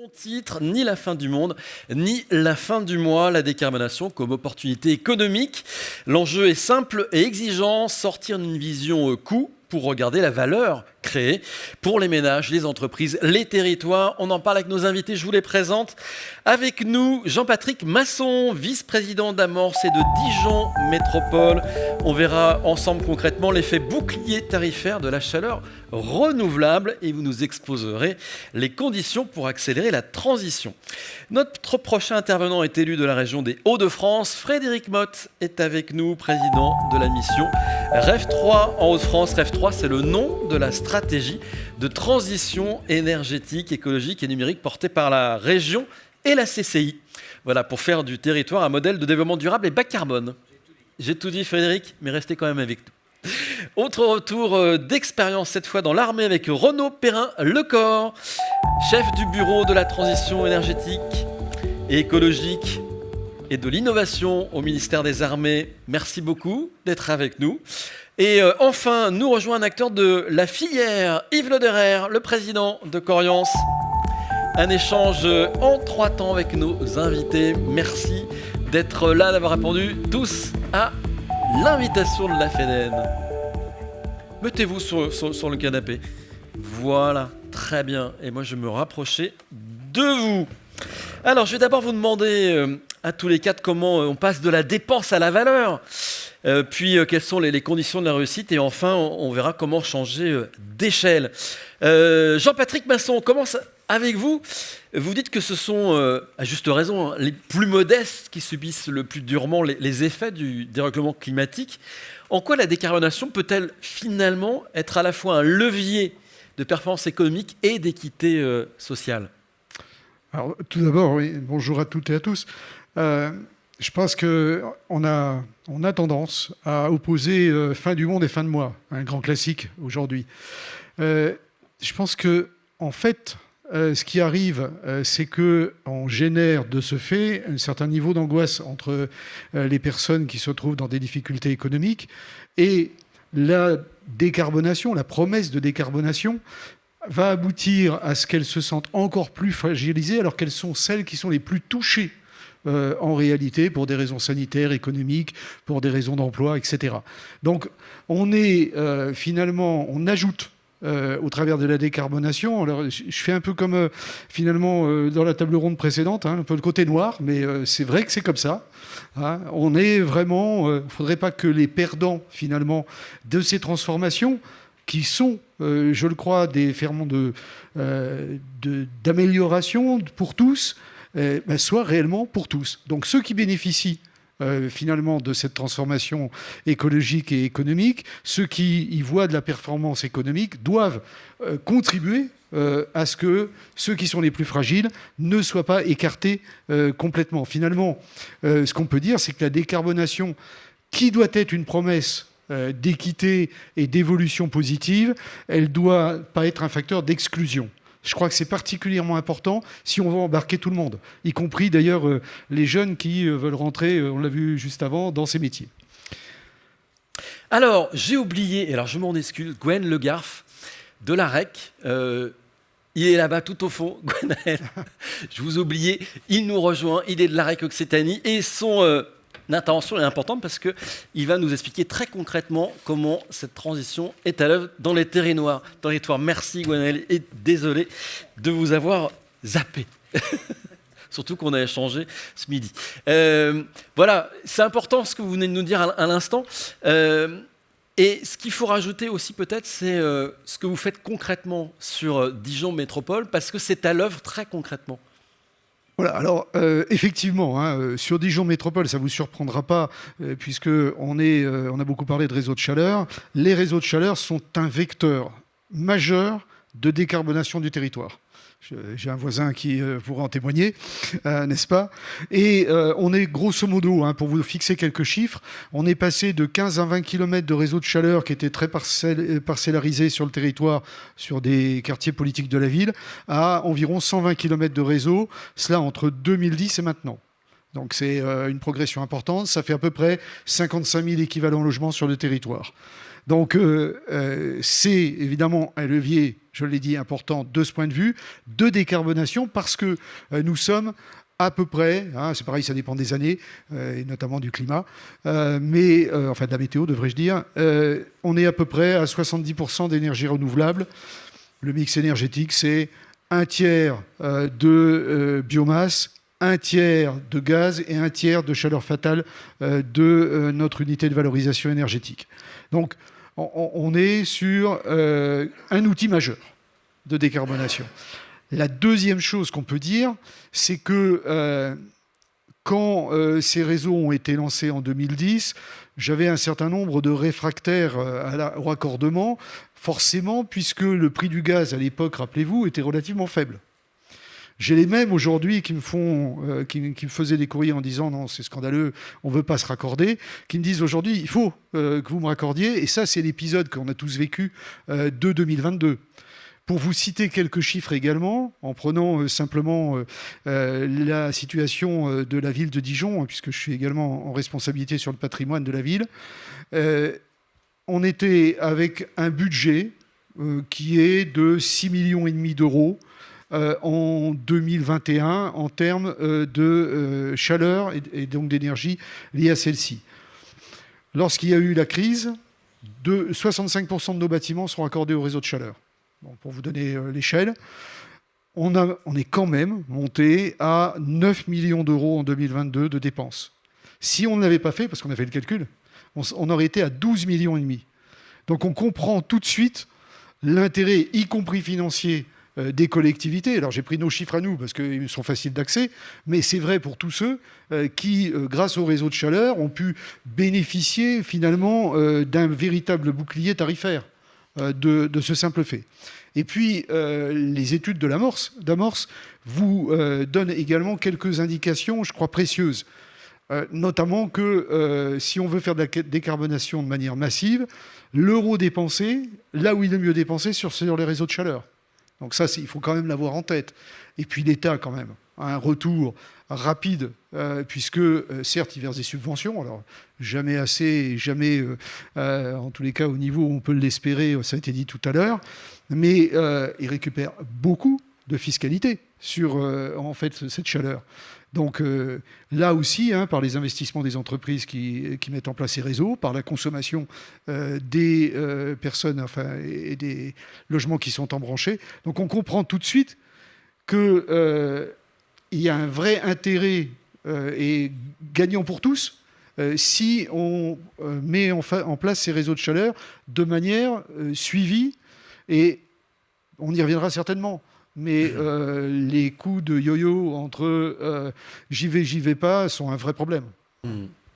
Son titre, ni la fin du monde, ni la fin du mois, la décarbonation comme opportunité économique. L'enjeu est simple et exigeant, sortir d'une vision coût pour regarder la valeur créée pour les ménages, les entreprises, les territoires. On en parle avec nos invités, je vous les présente. Avec nous, Jean-Patrick Masson, vice-président d'Amorce et de Dijon Métropole. On verra ensemble concrètement l'effet bouclier tarifaire de la chaleur renouvelable et vous nous exposerez les conditions pour accélérer la transition. Notre prochain intervenant est élu de la région des Hauts-de-France. Frédéric Motte est avec nous, président de la mission REV 3 en Hauts-de-France. REV 3, c'est le nom de la stratégie de transition énergétique, écologique et numérique portée par la région et la CCI. Voilà, pour faire du territoire un modèle de développement durable et bas carbone. J'ai tout dit, Frédéric, mais restez quand même avec nous. Autre retour d'expérience, cette fois dans l'armée avec Renaud Perrin-Lecor, chef du bureau de la transition énergétique et écologique et de l'innovation au ministère des Armées. Merci beaucoup d'être avec nous. Et enfin, nous rejoint un acteur de la filière, Yves Lederer, le président de Coriance. Un échange en 3 temps avec nos invités. Merci d'être là, d'avoir répondu tous à l'invitation de la FEDEN. Mettez-vous sur le canapé. Voilà, très bien. Et moi, je vais me rapprocher de vous. Alors, je vais d'abord vous demander à tous les quatre comment on passe de la dépense à la valeur. Puis, quelles sont les conditions de la réussite. Et enfin, on verra comment changer d'échelle. Jean-Patrick Masson, on commence avec vous. Vous dites que ce sont, à juste raison, les plus modestes qui subissent le plus durement les effets du dérèglement climatique. En quoi la décarbonation peut-elle finalement être à la fois un levier de performance économique et d'équité sociale ? Alors, tout d'abord, oui, bonjour à toutes et à tous. Je pense qu'on a tendance à opposer fin du monde et fin de mois, un grand classique aujourd'hui. Je pense que, en fait, ce qui arrive, c'est qu'on génère de ce fait un certain niveau d'angoisse entre les personnes qui se trouvent dans des difficultés économiques et la décarbonation, la promesse de décarbonation va aboutir à ce qu'elles se sentent encore plus fragilisées alors qu'elles sont celles qui sont les plus touchées en réalité pour des raisons sanitaires, économiques, pour des raisons d'emploi, etc. Donc on est finalement, on ajoute au travers de la décarbonation. Alors, je fais un peu comme finalement dans la table ronde précédente, un peu le côté noir, mais c'est vrai que c'est comme ça. On est vraiment... Il ne faudrait pas que les perdants finalement de ces transformations, qui sont, je le crois, des ferments d'amélioration pour tous, soient réellement pour tous. Donc ceux qui bénéficient finalement de cette transformation écologique et économique, ceux qui y voient de la performance économique doivent contribuer à ce que ceux qui sont les plus fragiles ne soient pas écartés complètement. Finalement, ce qu'on peut dire, c'est que la décarbonation, qui doit être une promesse d'équité et d'évolution positive, elle ne doit pas être un facteur d'exclusion. Je crois que c'est particulièrement important si on veut embarquer tout le monde, y compris d'ailleurs les jeunes qui veulent rentrer, on l'a vu juste avant, dans ces métiers. Alors, j'ai oublié, alors je m'en excuse, Gwen Le Garf de la REC. Il est là-bas tout au fond, Gwenaël. Je vous oubliais, il nous rejoint, il est de la REC Occitanie et son intervention est importante parce qu'il va nous expliquer très concrètement comment cette transition est à l'œuvre dans les territoires. Merci Gwenaël et désolé de vous avoir zappé. Surtout qu'on a échangé ce midi. Voilà, c'est important ce que vous venez de nous dire à l'instant. Et ce qu'il faut rajouter aussi peut-être, c'est ce que vous faites concrètement sur Dijon Métropole, parce que c'est à l'œuvre très concrètement. Voilà, alors effectivement, sur Dijon Métropole, ça ne vous surprendra pas, puisqu'on a beaucoup parlé de réseaux de chaleur. Les réseaux de chaleur sont un vecteur majeur de décarbonation du territoire. J'ai un voisin qui pourra en témoigner, n'est-ce pas ? Et on est grosso modo, pour vous fixer quelques chiffres, on est passé de 15 à 20 km de réseaux de chaleur qui étaient très parcellarisés sur le territoire, sur des quartiers politiques de la ville, à environ 120 km de réseau, cela entre 2010 et maintenant. Donc c'est une progression importante, ça fait à peu près 55 000 équivalents logements sur le territoire. Donc, c'est évidemment un levier, je l'ai dit, important de ce point de vue, de décarbonation, parce que nous sommes à peu près, c'est pareil, ça dépend des années, et notamment du climat, enfin de la météo, devrais-je dire, on est à peu près à 70% d'énergie renouvelable. Le mix énergétique, c'est un tiers de biomasse, un tiers de gaz et un tiers de chaleur fatale de notre unité de valorisation énergétique. Donc, on est sur un outil majeur de décarbonation. La deuxième chose qu'on peut dire, c'est que quand ces réseaux ont été lancés en 2010, j'avais un certain nombre de réfractaires au raccordement, forcément, puisque le prix du gaz à l'époque, rappelez-vous, était relativement faible. J'ai les mêmes aujourd'hui qui me faisaient des courriers en disant non, c'est scandaleux, on ne veut pas se raccorder, qui me disent aujourd'hui il faut que vous me raccordiez. Et ça, c'est l'épisode qu'on a tous vécu de 2022. Pour vous citer quelques chiffres également, en prenant simplement la situation de la ville de Dijon, puisque je suis également en responsabilité sur le patrimoine de la ville, on était avec un budget qui est de 6,5 millions d'euros en 2021 en termes de chaleur et donc d'énergie liée à celle-ci. Lorsqu'il y a eu la crise, 65% de nos bâtiments sont raccordés au réseau de chaleur. Bon, pour vous donner l'échelle, on est quand même monté à 9 millions d'euros en 2022 de dépenses. Si on ne l'avait pas fait, parce qu'on a fait le calcul, on aurait été à 12,5 millions. Donc on comprend tout de suite l'intérêt, y compris financier, des collectivités. Alors j'ai pris nos chiffres à nous parce qu'ils sont faciles d'accès, mais c'est vrai pour tous ceux qui, grâce au réseau de chaleur, ont pu bénéficier finalement d'un véritable bouclier tarifaire de ce simple fait. Et puis les études d'Amorce vous donnent également quelques indications, je crois, précieuses. Notamment que si on veut faire de la décarbonation de manière massive, l'euro dépensé, là où il est mieux dépensé, sur les réseaux de chaleur. Donc ça, il faut quand même l'avoir en tête. Et puis l'État, quand même, a un retour rapide, puisque certes, il verse des subventions, alors jamais assez, jamais, en tous les cas, au niveau où on peut l'espérer, ça a été dit tout à l'heure, mais il récupère beaucoup de fiscalité sur, en fait, cette chaleur. Donc là aussi, par les investissements des entreprises qui mettent en place ces réseaux, par la consommation des personnes et des logements qui sont embranchés. Donc on comprend tout de suite qu'il y a un vrai intérêt et gagnant pour tous si on met en place ces réseaux de chaleur de manière suivie, et on y reviendra certainement. Mais les coups de yo-yo entre j'y vais pas sont un vrai problème,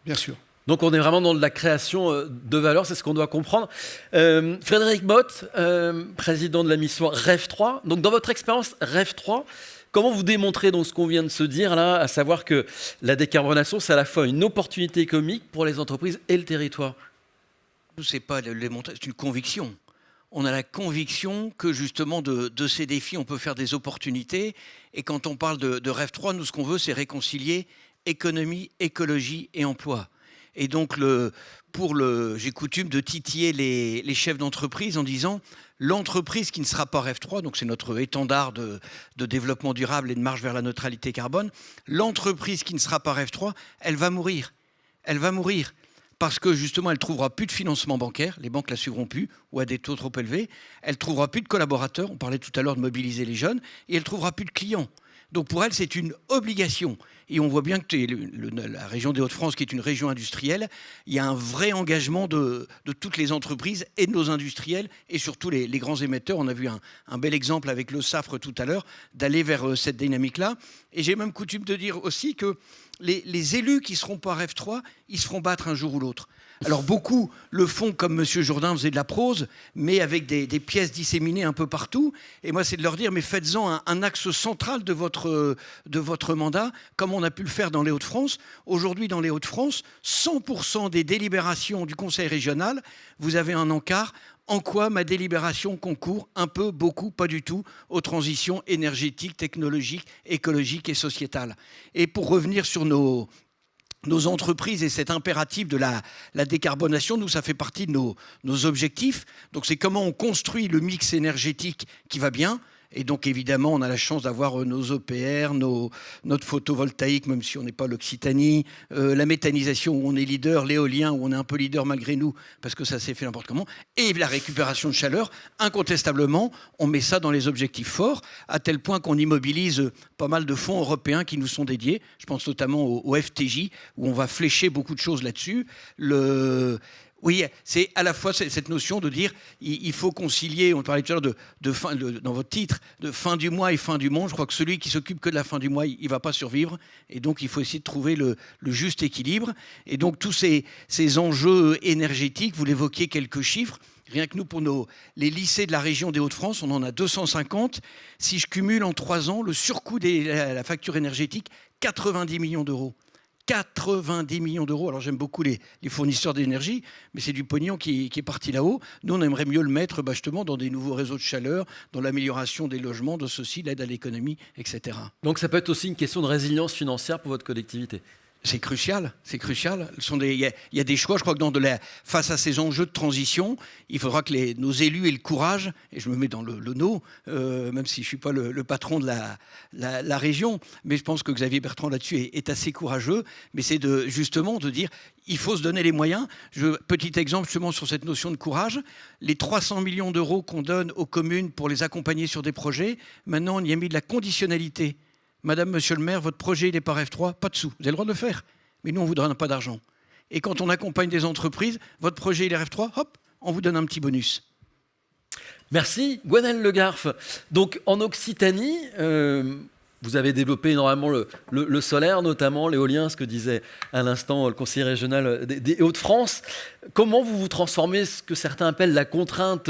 bien sûr. Donc on est vraiment dans de la création de valeur, c'est ce qu'on doit comprendre. Frédéric Motte, président de la mission REV 3. Donc dans votre expérience REV 3, comment vous démontrez donc ce qu'on vient de se dire là, à savoir que la décarbonation, c'est à la fois une opportunité économique pour les entreprises et le territoire? C'est pas le démontrer, c'est une conviction. On a la conviction que justement de ces défis, on peut faire des opportunités. Et quand on parle de REV 3, nous, ce qu'on veut, c'est réconcilier économie, écologie et emploi. Et donc, j'ai coutume de titiller les chefs d'entreprise en disant l'entreprise qui ne sera pas REV 3, donc c'est notre étendard de développement durable et de marche vers la neutralité carbone, l'entreprise qui ne sera pas REV 3, elle va mourir. Elle va mourir. Parce que justement, elle ne trouvera plus de financement bancaire, les banques ne la suivront plus, ou à des taux trop élevés. Elle ne trouvera plus de collaborateurs, on parlait tout à l'heure de mobiliser les jeunes, et elle ne trouvera plus de clients. Donc pour elle, c'est une obligation. Et on voit bien que la région des Hauts-de-France, qui est une région industrielle, il y a un vrai engagement de toutes les entreprises et de nos industriels, et surtout les grands émetteurs. On a vu un bel exemple avec le SAFRE tout à l'heure, d'aller vers cette dynamique-là. Et j'ai même coutume de dire aussi que les élus qui ne seront pas REV 3, ils se feront battre un jour ou l'autre. Alors beaucoup le font comme M. Jourdain faisait de la prose, mais avec des pièces disséminées un peu partout. Et moi, c'est de leur dire, mais faites-en un axe central de votre mandat, comme on a pu le faire dans les Hauts-de-France. Aujourd'hui, dans les Hauts-de-France, 100% des délibérations du Conseil régional, vous avez un encart. En quoi ma délibération concourt un peu, beaucoup, pas du tout, aux transitions énergétiques, technologiques, écologiques et sociétales. Et pour revenir sur nos nos entreprises et cet impératif de la décarbonation, nous, ça fait partie de nos objectifs. Donc, c'est comment on construit le mix énergétique qui va bien. Et donc, évidemment, on a la chance d'avoir nos EPR, notre photovoltaïque, même si on n'est pas l'Occitanie, la méthanisation où on est leader, l'éolien où on est un peu leader malgré nous, parce que ça s'est fait n'importe comment, et la récupération de chaleur. Incontestablement, on met ça dans les objectifs forts, à tel point qu'on immobilise pas mal de fonds européens qui nous sont dédiés. Je pense notamment au FTJ, où on va flécher beaucoup de choses là-dessus. Oui, c'est à la fois cette notion de dire il faut concilier, on parlait tout à l'heure dans votre titre, de fin du mois et fin du monde. Je crois que celui qui s'occupe que de la fin du mois, il ne va pas survivre. Et donc, il faut essayer de trouver le juste équilibre. Et donc, tous ces enjeux énergétiques, vous l'évoquiez, quelques chiffres. Rien que nous, pour les lycées de la région des Hauts-de-France, on en a 250. Si je cumule en 3 ans, le surcoût de la facture énergétique, 90 millions d'euros. 90 millions d'euros. Alors j'aime beaucoup les fournisseurs d'énergie, mais c'est du pognon qui est parti là-haut. Nous, on aimerait mieux le mettre justement dans des nouveaux réseaux de chaleur, dans l'amélioration des logements, de ceci, l'aide à l'économie, etc. Donc ça peut être aussi une question de résilience financière pour votre collectivité. C'est crucial, c'est crucial. Il y a des choix, je crois que face à ces enjeux de transition, il faudra que nos élus aient le courage, et je me mets dans le no, même si je ne suis pas le patron de la région, mais je pense que Xavier Bertrand là-dessus est assez courageux, mais c'est justement de dire il faut se donner les moyens. Petit exemple justement sur cette notion de courage, les 300 millions d'euros qu'on donne aux communes pour les accompagner sur des projets, maintenant on y a mis de la conditionnalité. Madame, monsieur le maire, votre projet, il n'est pas REF3, pas de sous. Vous avez le droit de le faire. Mais nous, on ne vous donne pas d'argent. Et quand on accompagne des entreprises, votre projet, il est REF3, hop, on vous donne un petit bonus. Merci, Gwenaëlle Le Garff. Donc, en Occitanie, vous avez développé énormément le solaire, notamment l'éolien, ce que disait à l'instant le conseiller régional des Hauts-de-France. Comment vous transformez ce que certains appellent la contrainte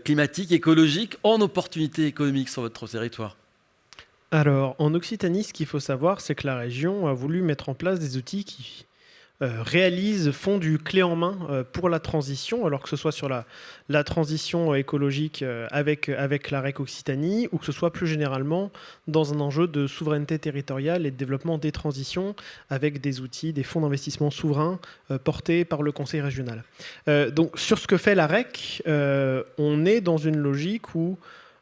climatique, écologique, en opportunité économique sur votre territoire ? Alors, en Occitanie, ce qu'il faut savoir, c'est que la région a voulu mettre en place des outils qui font du clé en main pour la transition, alors que ce soit sur la transition écologique avec la REC Occitanie, ou que ce soit plus généralement dans un enjeu de souveraineté territoriale et de développement des transitions avec des outils, des fonds d'investissement souverains portés par le Conseil régional. Donc, sur ce que fait la REC, on est dans une logique où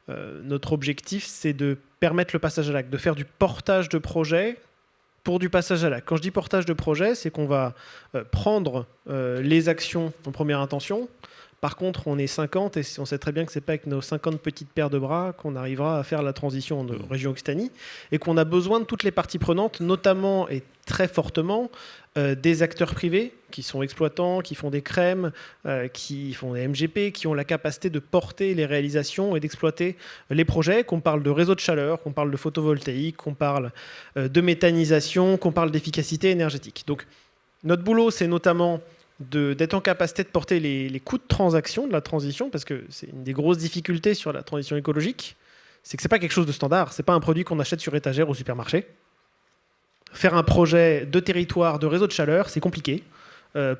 notre objectif, c'est de permettre le passage à l'acte, de faire du portage de projet pour du passage à l'acte. Quand je dis portage de projet, c'est qu'on va prendre les actions en première intention. Par contre, on est 50 et on sait très bien que ce n'est pas avec nos 50 petites paires de bras qu'on arrivera à faire la transition en région Occitanie et qu'on a besoin de toutes les parties prenantes, notamment et très fortement des acteurs privés qui sont exploitants, qui font des crèmes, qui font des MGP, qui ont la capacité de porter les réalisations et d'exploiter les projets, qu'on parle de réseau de chaleur, qu'on parle de photovoltaïque, qu'on parle de méthanisation, qu'on parle d'efficacité énergétique. Donc, notre boulot, c'est notamment d'être en capacité de porter les coûts de transaction de la transition, parce que c'est une des grosses difficultés sur la transition écologique, c'est que ce n'est pas quelque chose de standard, ce n'est pas un produit qu'on achète sur étagère au supermarché. Faire un projet de territoire, de réseau de chaleur, c'est compliqué.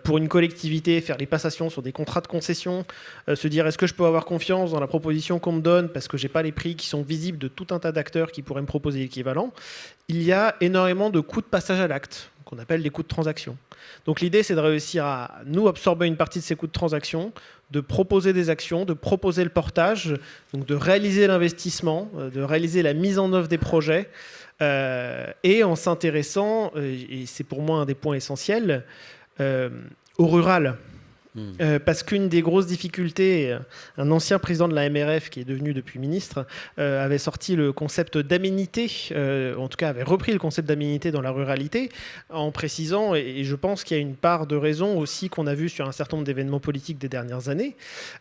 Pour une collectivité, faire les passations sur des contrats de concession, se dire est-ce que je peux avoir confiance dans la proposition qu'on me donne parce que je n'ai pas les prix qui sont visibles de tout un tas d'acteurs qui pourraient me proposer l'équivalent. Il y a énormément de coûts de passage à l'acte, qu'on appelle les coûts de transaction. Donc l'idée, c'est de réussir à nous absorber une partie de ces coûts de transaction, de proposer des actions, de proposer le portage, donc de réaliser l'investissement, de réaliser la mise en œuvre des projets, et en s'intéressant, et c'est pour moi un des points essentiels, au rural. Parce qu'une des grosses difficultés, un ancien président de la MRF qui est devenu depuis ministre avait sorti le concept d'aménité, en tout cas avait repris le concept d'aménité dans la ruralité, en précisant, et je pense qu'il y a une part de raison aussi qu'on a vu sur un certain nombre d'événements politiques des dernières années,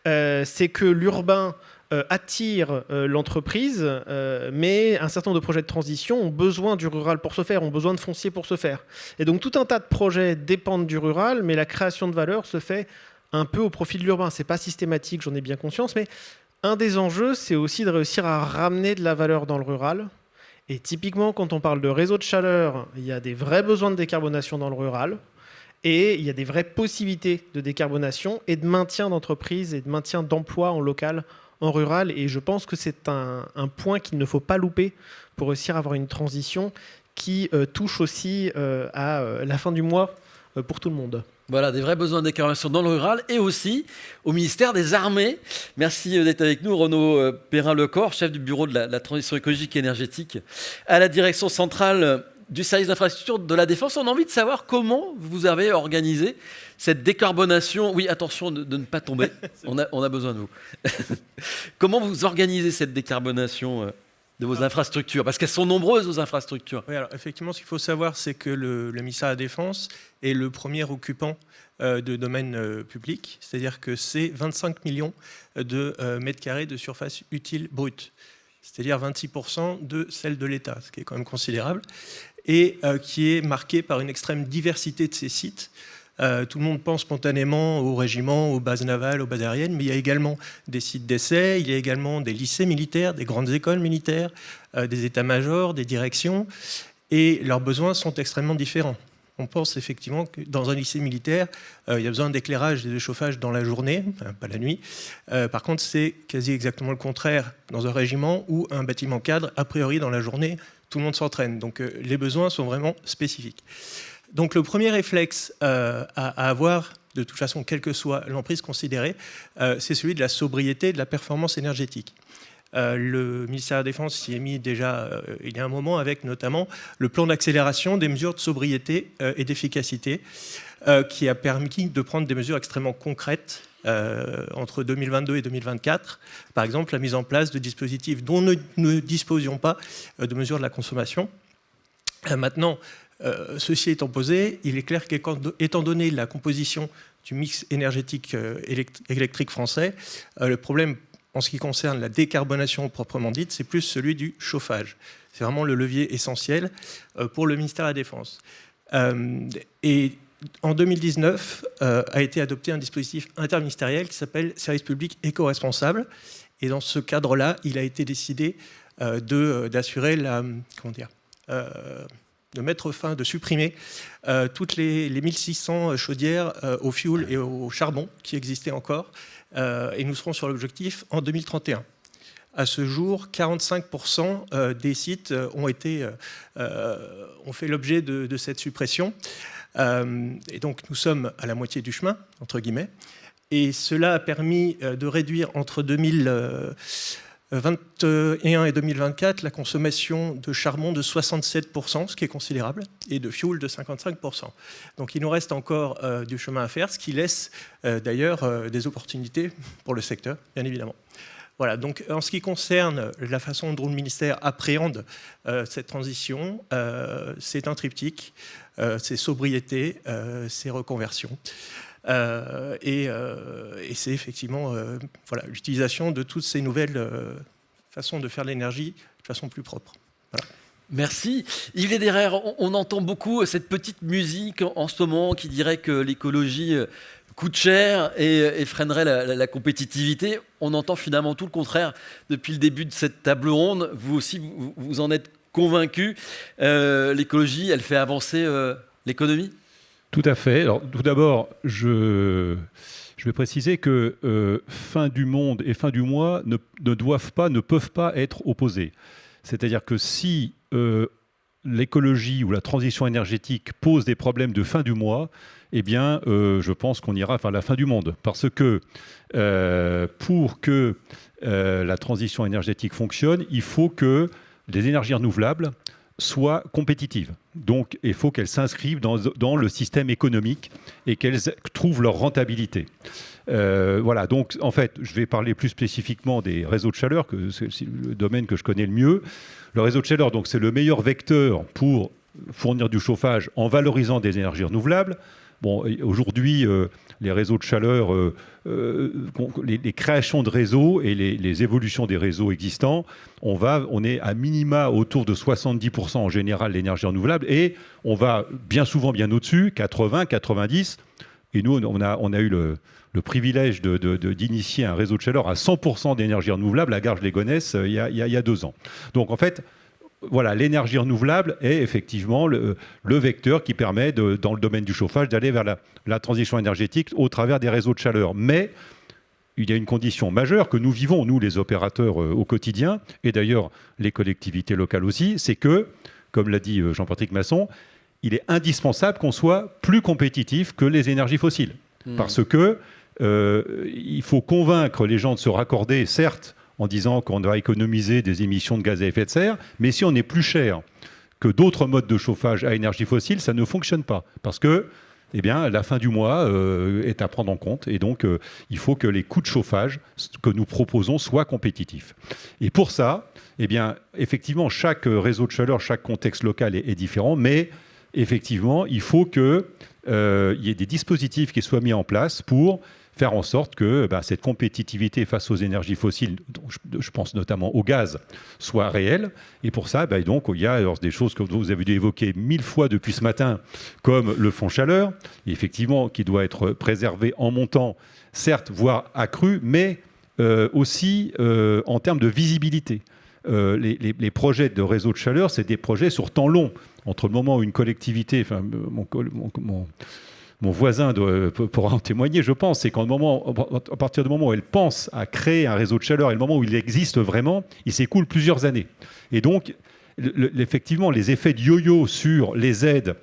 c'est que l'urbain attire l'entreprise, mais un certain nombre de projets de transition ont besoin du rural pour se faire, ont besoin de foncier pour se faire. Et donc tout un tas de projets dépendent du rural, mais la création de valeur se fait un peu au profit de l'urbain. C'est pas systématique, j'en ai bien conscience, mais un des enjeux, c'est aussi de réussir à ramener de la valeur dans le rural. Et typiquement, quand on parle de réseau de chaleur, il y a des vrais besoins de décarbonation dans le rural. Et il y a des vraies possibilités de décarbonation et de maintien d'entreprises et de maintien d'emplois en local, en rural. Et je pense que c'est un point qu'il ne faut pas louper pour réussir à avoir une transition qui touche aussi à la fin du mois pour tout le monde. Voilà, des vrais besoins de décarbonation dans le rural et aussi au ministère des Armées. Merci d'être avec nous, Renaud Perrin-Lecor, chef du bureau de la transition écologique et énergétique à la direction centrale du service d'infrastructure de la Défense. On a envie de savoir comment vous avez organisé cette décarbonation. Oui, attention de ne pas tomber, on a besoin de vous. Comment vous organisez cette décarbonation de vos infrastructures? Parce qu'elles sont nombreuses, vos infrastructures. Oui, alors effectivement, ce qu'il faut savoir, c'est que le ministère de la Défense est le premier occupant de domaine public, c'est-à-dire que c'est 25 millions de mètres carrés de surface utile brute, c'est-à-dire 26% de celle de l'État, ce qui est quand même considérable, et qui est marqué par une extrême diversité de ces sites. Tout le monde pense spontanément aux régiments, aux bases navales, aux bases aériennes, mais il y a également des sites d'essai, il y a également des lycées militaires, des grandes écoles militaires, des états-majors, des directions, et leurs besoins sont extrêmement différents. On pense effectivement que dans un lycée militaire, il y a besoin d'éclairage et de chauffage dans la journée, pas la nuit. Par contre, c'est quasi exactement le contraire dans un régiment ou un bâtiment cadre, a priori dans la journée, tout le monde s'entraîne. Donc les besoins sont vraiment spécifiques. Donc le premier réflexe à avoir, de toute façon, quelle que soit l'emprise considérée, c'est celui de la sobriété et de la performance énergétique. Le ministère de la Défense s'y est mis déjà il y a un moment avec notamment le plan d'accélération des mesures de sobriété et d'efficacité qui a permis de prendre des mesures extrêmement concrètes entre 2022 et 2024. Par exemple, la mise en place de dispositifs dont nous ne disposions pas de mesures de la consommation. Maintenant, ceci étant posé, il est clair qu'étant donné la composition du mix énergétique électrique français, le problème en ce qui concerne la décarbonation proprement dite, c'est plus celui du chauffage. C'est vraiment le levier essentiel pour le ministère de la Défense. Et en 2019, a été adopté un dispositif interministériel qui s'appelle Service public éco-responsable. Et dans ce cadre-là, il a été décidé d'assurer la... Comment dire de mettre fin, de supprimer toutes les 1600 chaudières au fioul et au charbon qui existaient encore. Et nous serons sur l'objectif en 2031. À ce jour, 45% des sites ont fait l'objet de cette suppression. Et donc nous sommes à la moitié du chemin, entre guillemets. Et cela a permis de réduire entre 2021 et 2024 la consommation de charbon de 67%, ce qui est considérable, et de fioul de 55%. Donc il nous reste encore du chemin à faire, ce qui laisse d'ailleurs des opportunités pour le secteur, bien évidemment. Voilà, donc en ce qui concerne la façon dont le ministère appréhende cette transition, c'est un triptyque, c'est sobriété, c'est reconversion. Et c'est effectivement l'utilisation de toutes ces nouvelles façons de faire l'énergie de façon plus propre. Voilà. Merci. Yves Lederer, on entend beaucoup cette petite musique en ce moment qui dirait que l'écologie coûte cher et freinerait la compétitivité. On entend finalement tout le contraire depuis le début de cette table ronde. Vous aussi, vous en êtes convaincu. L'écologie, elle fait avancer l'économie ? Tout à fait. Alors, tout d'abord, je vais préciser que fin du monde et fin du mois ne peuvent pas être opposés. C'est-à-dire que si l'écologie ou la transition énergétique pose des problèmes de fin du mois, eh bien, je pense qu'on ira vers la fin du monde. Parce que pour que la transition énergétique fonctionne, il faut que les énergies renouvelables soient compétitives. Donc, il faut qu'elles s'inscrivent dans le système économique et qu'elles trouvent leur rentabilité. Voilà, donc en fait, je vais parler plus spécifiquement des réseaux de chaleur, que c'est le domaine que je connais le mieux. Le réseau de chaleur, donc, c'est le meilleur vecteur pour fournir du chauffage en valorisant des énergies renouvelables. Bon, aujourd'hui, les réseaux de chaleur, les créations de réseaux et les évolutions des réseaux existants, on est à minima autour de 70% en général d'énergie renouvelable et on va bien souvent bien au-dessus, 80, 90. Et nous, on a eu le privilège d'initier un réseau de chaleur à 100% d'énergie renouvelable à Garges-les-Gonesse il y a 2 ans. Donc en fait, voilà, l'énergie renouvelable est effectivement le vecteur qui permet, dans le domaine du chauffage, d'aller vers la transition énergétique au travers des réseaux de chaleur. Mais il y a une condition majeure que nous vivons, nous les opérateurs, au quotidien, et d'ailleurs les collectivités locales aussi, c'est que comme l'a dit Jean-Patrick Masson, il est indispensable qu'on soit plus compétitif que les énergies fossiles. Parce que il faut convaincre les gens de se raccorder, certes, en disant qu'on doit économiser des émissions de gaz à effet de serre, mais si on est plus cher que d'autres modes de chauffage à énergie fossile, ça ne fonctionne pas. Parce que la fin du mois est à prendre en compte. Et donc, il faut que les coûts de chauffage que nous proposons soient compétitifs. Et pour ça, effectivement, chaque réseau de chaleur, chaque contexte local est différent, mais effectivement, il faut qu'il y ait des dispositifs qui soient mis en place pour faire en sorte que cette compétitivité face aux énergies fossiles, je pense notamment au gaz, soit réelle. Et pour ça, donc, il y a des choses que vous avez dû évoquer 1000 fois depuis ce matin, comme le fonds chaleur, effectivement, qui doit être préservé en montant, certes, voire accru, mais aussi en termes de visibilité. Les projets de réseau de chaleur, c'est des projets sur temps long. Entre le moment où une collectivité, mon voisin pourra en témoigner, je pense, c'est à partir du moment où elle pense à créer un réseau de chaleur et le moment où il existe vraiment, il s'écoule plusieurs années. Et donc, effectivement, les effets de yo-yo sur les aides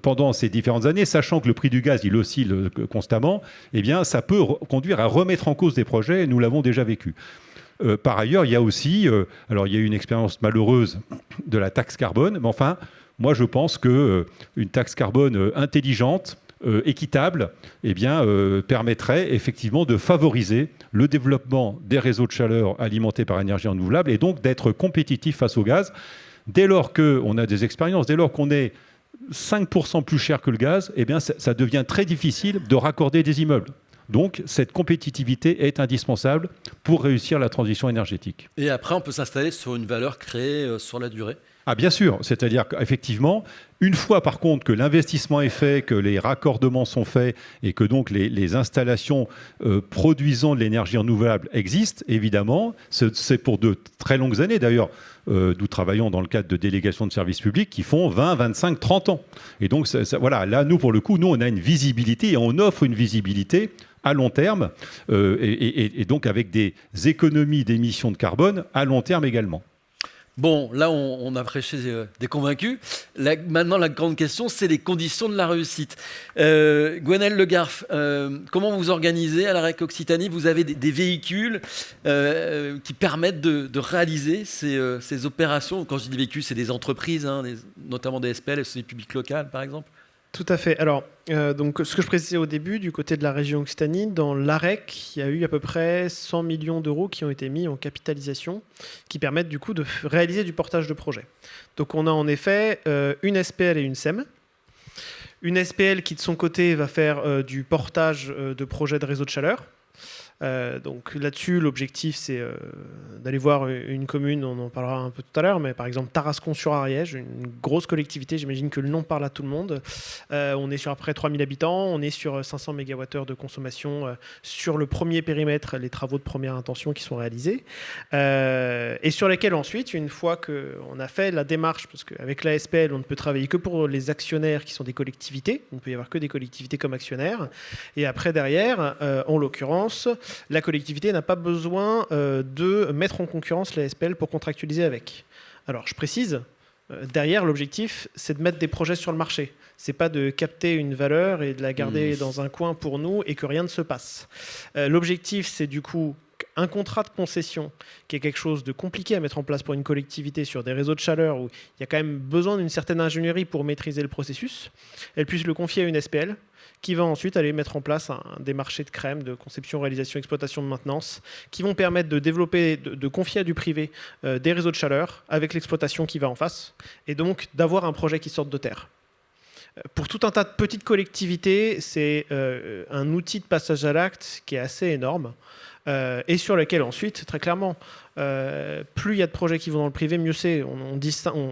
pendant ces différentes années, sachant que le prix du gaz, il oscille constamment, ça peut conduire à remettre en cause des projets, et nous l'avons déjà vécu. Par ailleurs, il y a aussi, il y a eu une expérience malheureuse de la taxe carbone, mais enfin, moi je pense qu'une taxe carbone intelligente, équitable, permettrait effectivement de favoriser le développement des réseaux de chaleur alimentés par énergie renouvelable et donc d'être compétitif face au gaz. Dès lors qu'on a des expériences, dès lors qu'on est 5% plus cher que le gaz, ça devient très difficile de raccorder des immeubles. Donc, cette compétitivité est indispensable pour réussir la transition énergétique. Et après, on peut s'installer sur une valeur créée sur la durée. Ah bien sûr, c'est-à-dire qu'effectivement, une fois par contre que l'investissement est fait, que les raccordements sont faits et que donc les installations produisant de l'énergie renouvelable existent, évidemment, c'est pour de très longues années d'ailleurs. Nous travaillons dans le cadre de délégations de services publics qui font 20, 25, 30 ans. Et donc voilà, là, nous, pour le coup, on a une visibilité et on offre une visibilité à long terme et donc avec des économies d'émissions de carbone à long terme également. Bon, là, on a prêché des convaincus. Maintenant, la grande question, c'est les conditions de la réussite. Gwenaëlle Le Garff, comment vous organisez à la REC Occitanie? Vous avez des véhicules qui permettent de réaliser ces opérations. Quand je dis véhicules, c'est des entreprises, notamment des SPL, les sociétés publiques locales, par exemple. Tout à fait. Alors, donc, ce que je précisais au début, du côté de la région Occitanie, dans l'AREC, il y a eu à peu près 100 millions d'euros qui ont été mis en capitalisation, qui permettent du coup de réaliser du portage de projet. Donc, on a en effet une SPL et une SEM. Une SPL qui, de son côté, va faire du portage de projets de réseau de chaleur. Donc là-dessus, l'objectif, c'est d'aller voir une commune, on en parlera un peu tout à l'heure, mais par exemple Tarascon-sur-Ariège, une grosse collectivité, j'imagine que le nom parle à tout le monde. On est sur à peu près 3000 habitants, on est sur 500 MWh de consommation sur le premier périmètre, les travaux de première intention qui sont réalisés, et sur lesquels ensuite, une fois qu'on a fait la démarche, parce qu'avec la SPL, on ne peut travailler que pour les actionnaires qui sont des collectivités, il ne peut y avoir que des collectivités comme actionnaires, et après derrière, en l'occurrence, la collectivité n'a pas besoin de mettre en concurrence la SPL pour contractualiser avec. Alors, je précise, derrière, l'objectif, c'est de mettre des projets sur le marché. C'est pas de capter une valeur et de la garder dans un coin pour nous et que rien ne se passe. L'objectif, c'est du coup un contrat de concession qui est quelque chose de compliqué à mettre en place pour une collectivité sur des réseaux de chaleur où il y a quand même besoin d'une certaine ingénierie pour maîtriser le processus. Elle puisse le confier à une SPL qui va ensuite aller mettre en place des marchés de crème, de conception, réalisation, exploitation, de maintenance, qui vont permettre de développer, de confier à du privé des réseaux de chaleur avec l'exploitation qui va en face, et donc d'avoir un projet qui sorte de terre. Pour tout un tas de petites collectivités, c'est un outil de passage à l'acte qui est assez énorme, et sur lequel ensuite, très clairement, plus il y a de projets qui vont dans le privé, mieux c'est. On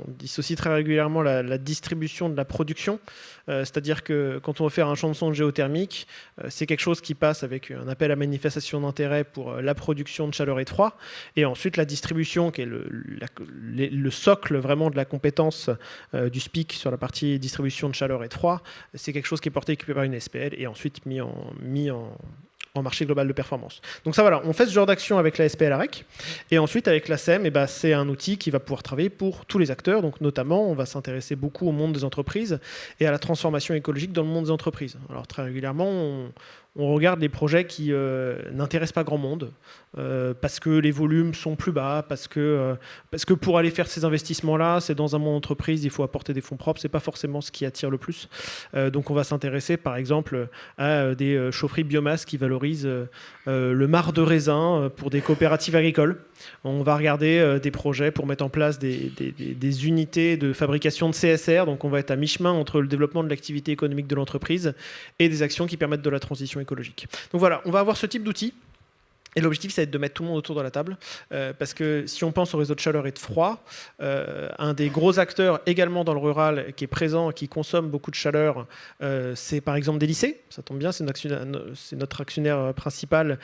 dissocie très régulièrement la distribution de la production. C'est-à-dire que quand on veut faire un champ de sonde géothermique, c'est quelque chose qui passe avec un appel à manifestation d'intérêt pour la production de chaleur et de froid. Et ensuite, la distribution, qui est le socle vraiment de la compétence du SPIC sur la partie distribution de chaleur et de froid, c'est quelque chose qui est porté par une SPL et ensuite mis en en marché global de performance. Donc ça, voilà, on fait ce genre d'action avec la SPL AREC. Et ensuite, avec la SEM, c'est un outil qui va pouvoir travailler pour tous les acteurs. Donc notamment, on va s'intéresser beaucoup au monde des entreprises et à la transformation écologique dans le monde des entreprises. Alors très régulièrement, on regarde les projets qui n'intéressent pas grand monde parce que les volumes sont plus bas, parce que pour aller faire ces investissements-là, c'est dans un monde d'entreprise, il faut apporter des fonds propres, c'est pas forcément ce qui attire le plus. Donc on va s'intéresser par exemple à des chaufferies biomasse qui valorisent le marc de raisin pour des coopératives agricoles. On va regarder des projets pour mettre en place des unités de fabrication de CSR. Donc on va être à mi-chemin entre le développement de l'activité économique de l'entreprise et des actions qui permettent de la transition écologique. Donc voilà, on va avoir ce type d'outils. Et l'objectif, c'est de mettre tout le monde autour de la table. Parce que si on pense au réseau de chaleur et de froid, un des gros acteurs également dans le rural qui est présent, qui consomme beaucoup de chaleur, c'est par exemple des lycées. Ça tombe bien, c'est notre actionnaire principal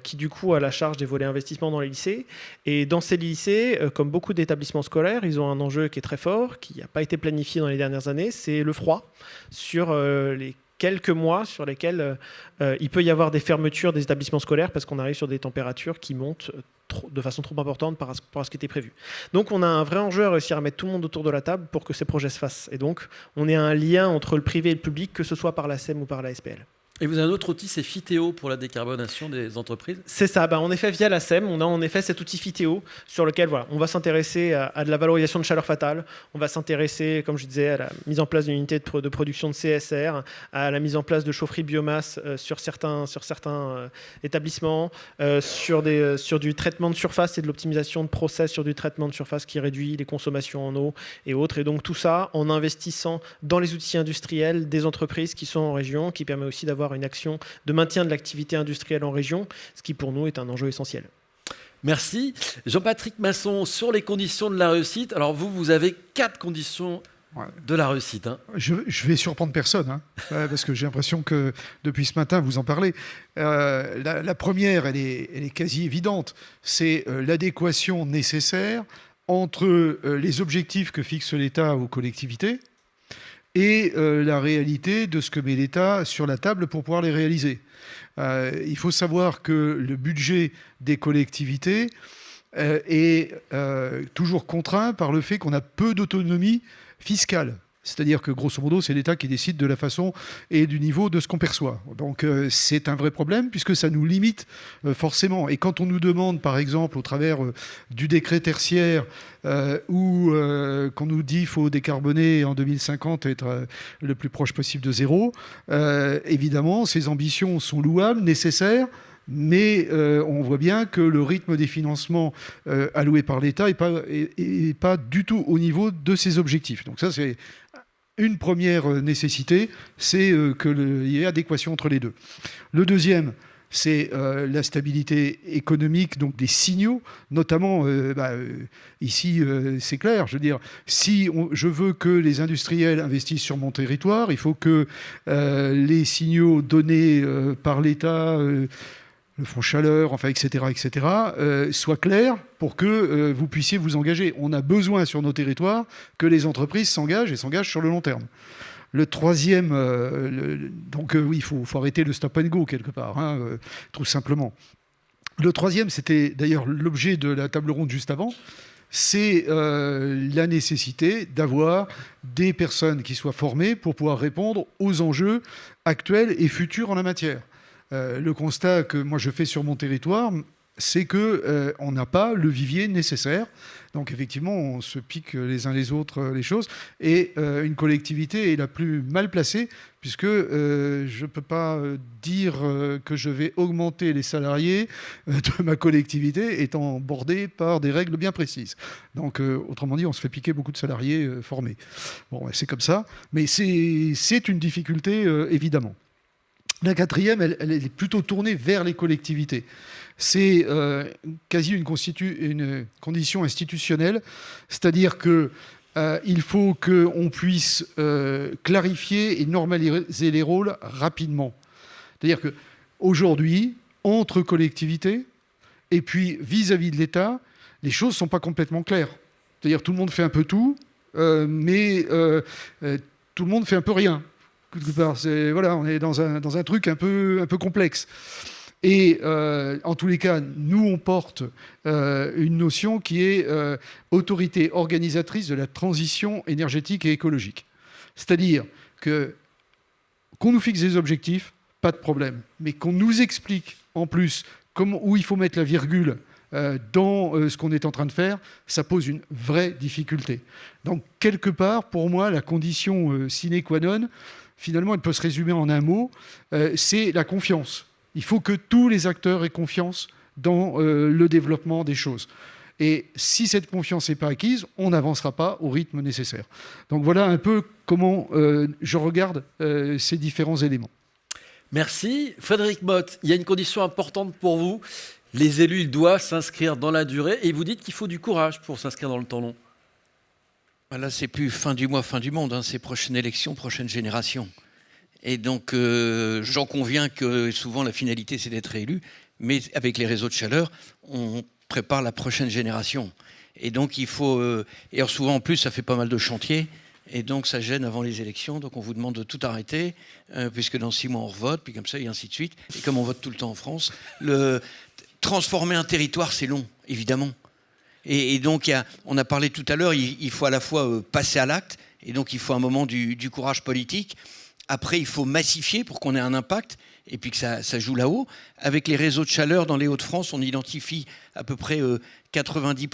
qui du coup a la charge des volets investissement dans les lycées. Et dans ces lycées, comme beaucoup d'établissements scolaires, ils ont un enjeu qui est très fort, qui n'a pas été planifié dans les dernières années, c'est le froid sur les quelques mois sur lesquels il peut y avoir des fermetures des établissements scolaires parce qu'on arrive sur des températures qui montent de façon trop importante par rapport à ce qui était prévu. Donc on a un vrai enjeu à réussir à mettre tout le monde autour de la table pour que ces projets se fassent. Et donc on est un lien entre le privé et le public, que ce soit par la SEM ou par la SPL. Et vous avez un autre outil, c'est Fitéo pour la décarbonation des entreprises. C'est ça, en effet, via la SEM, on a en effet cet outil Fitéo sur lequel on va s'intéresser à de la valorisation de chaleur fatale, on va s'intéresser, comme je disais, à la mise en place d'une unité de production de CSR, à la mise en place de chaufferies biomasse sur certains établissements, sur du traitement de surface et de l'optimisation de process sur du traitement de surface qui réduit les consommations en eau et autres. Et donc tout ça en investissant dans les outils industriels des entreprises qui sont en région, qui permet aussi d'avoir une action de maintien de l'activité industrielle en région, ce qui pour nous est un enjeu essentiel. Merci. Jean-Patrick Masson, sur les conditions de la réussite. Alors vous avez 4 conditions de la réussite. Je vais surprendre personne, parce que j'ai l'impression que depuis ce matin, vous en parlez. La première, elle est quasi évidente. C'est l'adéquation nécessaire entre les objectifs que fixe l'État aux collectivités et la réalité de ce que met l'État sur la table pour pouvoir les réaliser. Il faut savoir que le budget des collectivités est toujours contraint par le fait qu'on a peu d'autonomie fiscale. C'est-à-dire que, grosso modo, c'est l'État qui décide de la façon et du niveau de ce qu'on perçoit. Donc, c'est un vrai problème, puisque ça nous limite forcément. Et quand on nous demande, par exemple, au travers du décret tertiaire, ou qu'on nous dit qu'il faut décarboner en 2050 et être le plus proche possible de zéro, évidemment, ces ambitions sont louables, nécessaires, mais on voit bien que le rythme des financements alloués par l'État n'est pas du tout au niveau de ces objectifs. Donc ça, c'est une première nécessité, c'est qu'il y ait adéquation entre les deux. Le deuxième, c'est la stabilité économique, donc des signaux, notamment, ici, c'est clair, je veux dire, si je veux que les industriels investissent sur mon territoire, il faut que les signaux donnés par l'État, le fonds chaleur, enfin, etc., soient clairs pour que vous puissiez vous engager. On a besoin sur nos territoires que les entreprises s'engagent et s'engagent sur le long terme. Le troisième, oui, il faut arrêter le stop and go quelque part, tout simplement. Le troisième, c'était d'ailleurs l'objet de la table ronde juste avant, c'est la nécessité d'avoir des personnes qui soient formées pour pouvoir répondre aux enjeux actuels et futurs en la matière. Le constat que moi je fais sur mon territoire, c'est qu'on n'a pas le vivier nécessaire. Donc effectivement, on se pique les uns les autres les choses. Et une collectivité est la plus mal placée, puisque je ne peux pas dire que je vais augmenter les salariés de ma collectivité étant bordé par des règles bien précises. Donc autrement dit, on se fait piquer beaucoup de salariés formés. Bon, c'est comme ça. Mais c'est une difficulté, évidemment. La quatrième, elle est plutôt tournée vers les collectivités. C'est quasi une condition institutionnelle, c'est-à-dire qu'il faut qu'on puisse clarifier et normaliser les rôles rapidement. C'est-à-dire qu'aujourd'hui, entre collectivités et puis vis-à-vis de l'État, les choses ne sont pas complètement claires. C'est-à-dire tout le monde fait un peu tout, mais tout le monde fait un peu rien. Voilà, on est dans un truc un peu complexe. Et en tous les cas, nous, on porte une notion qui est autorité organisatrice de la transition énergétique et écologique. C'est-à-dire qu'on nous fixe des objectifs, pas de problème, mais qu'on nous explique en plus où il faut mettre la virgule dans ce qu'on est en train de faire, ça pose une vraie difficulté. Donc, quelque part, pour moi, la condition sine qua non, finalement, elle peut se résumer en un mot, c'est la confiance. Il faut que tous les acteurs aient confiance dans le développement des choses. Et si cette confiance n'est pas acquise, on n'avancera pas au rythme nécessaire. Donc voilà un peu comment je regarde ces différents éléments. Merci. Frédéric Motte, il y a une condition importante pour vous. Les élus, ils doivent s'inscrire dans la durée et vous dites qu'il faut du courage pour s'inscrire dans le temps long. Là, c'est plus fin du mois, fin du monde, hein, c'est prochaine élection, prochaine génération. Et donc, j'en conviens que souvent la finalité, c'est d'être élu, mais avec les réseaux de chaleur, on prépare la prochaine génération. Et donc, il faut... et alors souvent, en plus, ça fait pas mal de chantiers, et donc ça gêne avant les élections, donc on vous demande de tout arrêter, puisque dans 6 mois, on revote, puis comme ça, et ainsi de suite. Et comme on vote tout le temps en France, transformer un territoire, c'est long, évidemment. Et donc, on a parlé tout à l'heure, il faut à la fois passer à l'acte, et donc il faut un moment du courage politique. Après, il faut massifier pour qu'on ait un impact et puis que ça joue là-haut. Avec les réseaux de chaleur dans les Hauts-de-France, on identifie à peu près 90